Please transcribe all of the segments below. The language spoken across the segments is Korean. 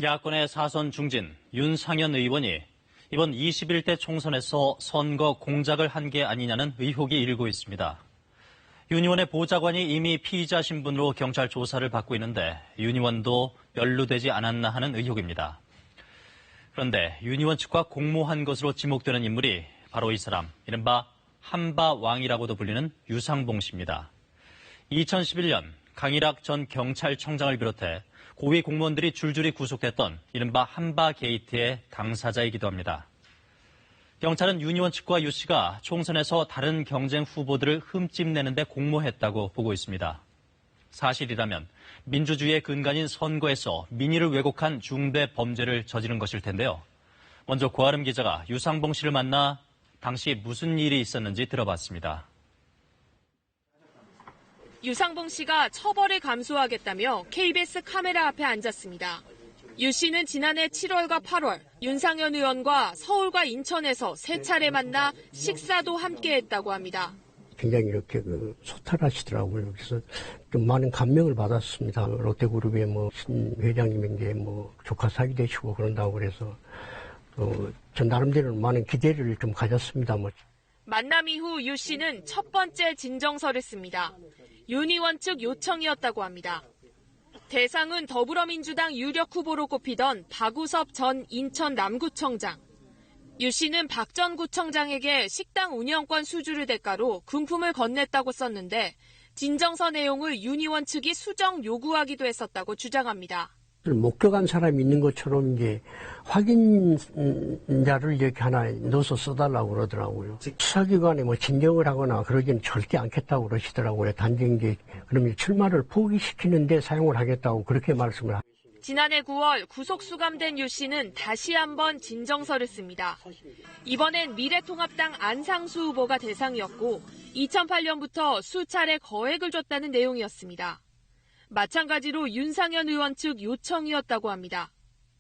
야권의 사선 중진 윤상현 의원이 이번 21대 총선에서 선거 공작을 한 게 아니냐는 의혹이 일고 있습니다. 윤 의원의 보좌관이 이미 피의자 신분으로 경찰 조사를 받고 있는데 윤 의원도 연루되지 않았나 하는 의혹입니다. 그런데 윤 의원 측과 공모한 것으로 지목되는 인물이 바로 이 사람, 이른바 한바왕이라고도 불리는 유상봉 씨입니다. 2011년 강일학 전 경찰청장을 비롯해 고위 공무원들이 줄줄이 구속됐던 이른바 한바 게이트의 당사자이기도 합니다. 경찰은 윤 의원 측과 유 씨가 총선에서 다른 경쟁 후보들을 흠집내는 데 공모했다고 보고 있습니다. 사실이라면 민주주의의 근간인 선거에서 민의를 왜곡한 중대 범죄를 저지른 것일 텐데요. 먼저 고아름 기자가 유상봉 씨를 만나 당시 무슨 일이 있었는지 들어봤습니다. 유상봉 씨가 처벌을 감수하겠다며 KBS 카메라 앞에 앉았습니다. 유 씨는 지난해 7월과 8월 윤상현 의원과 서울과 인천에서 3차례 만나 식사도 함께 했다고 합니다. 굉장히 이렇게 소탈하시더라고요. 그래서 좀 많은 감명을 받았습니다. 롯데그룹의 신 회장님에게 조카 사기 되시고 그런다고 그래서 전 나름대로 많은 기대를 좀 가졌습니다. 만남 이후 유 씨는 첫 번째 진정서를 씁니다. 윤 의원 측 요청이었다고 합니다. 대상은 더불어민주당 유력 후보로 꼽히던 박우섭 전 인천 남구청장. 유 씨는 박 전 구청장에게 식당 운영권 수주를 대가로 금품을 건넸다고 썼는데 진정서 내용을 윤 의원 측이 수정 요구하기도 했었다고 주장합니다. 목격한 사람이 있는 것처럼 이제 확인자를 이렇게 하나 넣어서 써달라고 그러더라고요. 수사기관에 진정을 하거나 그러지는 절대 않겠다고 그러시더라고요. 단지 이제 그러면 출마를 포기시키는데 사용을 하겠다고 그렇게 말씀을 하셨습니다. 지난해 9월 구속 수감된 유 씨는 다시 한번 진정서를 씁니다. 이번엔 미래통합당 안상수 후보가 대상이었고 2008년부터 수차례 거액을 줬다는 내용이었습니다. 마찬가지로 윤상현 의원 측 요청이었다고 합니다.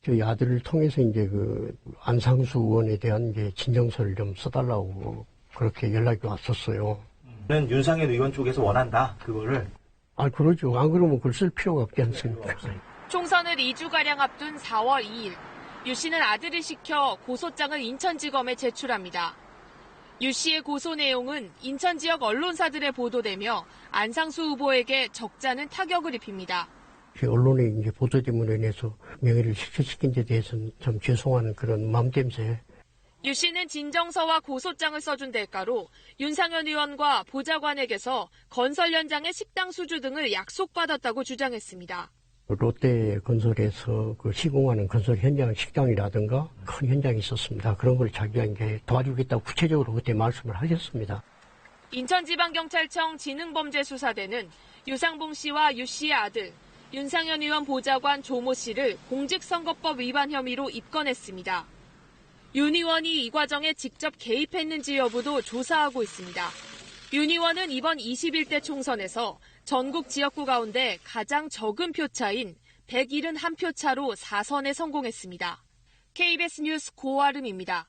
저희 아들을 통해서 이제 안상수 의원에 대한 이제 진정서를 좀 써달라고 그렇게 연락이 왔었어요. 윤상현 의원 쪽에서 원한다, 그거를? 그러죠. 안 그러면 그걸 쓸 필요가 없지 않습니까? 총선을 2주가량 앞둔 4월 2일, 유 씨는 아들을 시켜 고소장을 인천지검에 제출합니다. 유 씨의 고소 내용은 인천 지역 언론사들에 보도되며 안상수 후보에게 적잖은 타격을 입힙니다. 언론에 이제 보도됨으로 인해서 명예를 실추시킨 데 대해서는 참 죄송한 그런 마음 때문에. 유 씨는 진정서와 고소장을 써준 대가로 윤상현 의원과 보좌관에게서 건설 현장의 식당 수주 등을 약속받았다고 주장했습니다. 롯데 건설에서 시공하는 건설 현장 식당이라든가 큰 현장이 있었습니다. 그런 걸 자기가 이제 도와주겠다고 구체적으로 그때 말씀을 하셨습니다. 인천지방경찰청 지능범죄수사대는 유상봉 씨와 유 씨의 아들, 윤상현 의원 보좌관 조모 씨를 공직선거법 위반 혐의로 입건했습니다. 윤 의원이 이 과정에 직접 개입했는지 여부도 조사하고 있습니다. 윤 의원은 이번 21대 총선에서 전국 지역구 가운데 가장 적은 표차인 171표 차로 4선에 성공했습니다. KBS 뉴스 고아름입니다.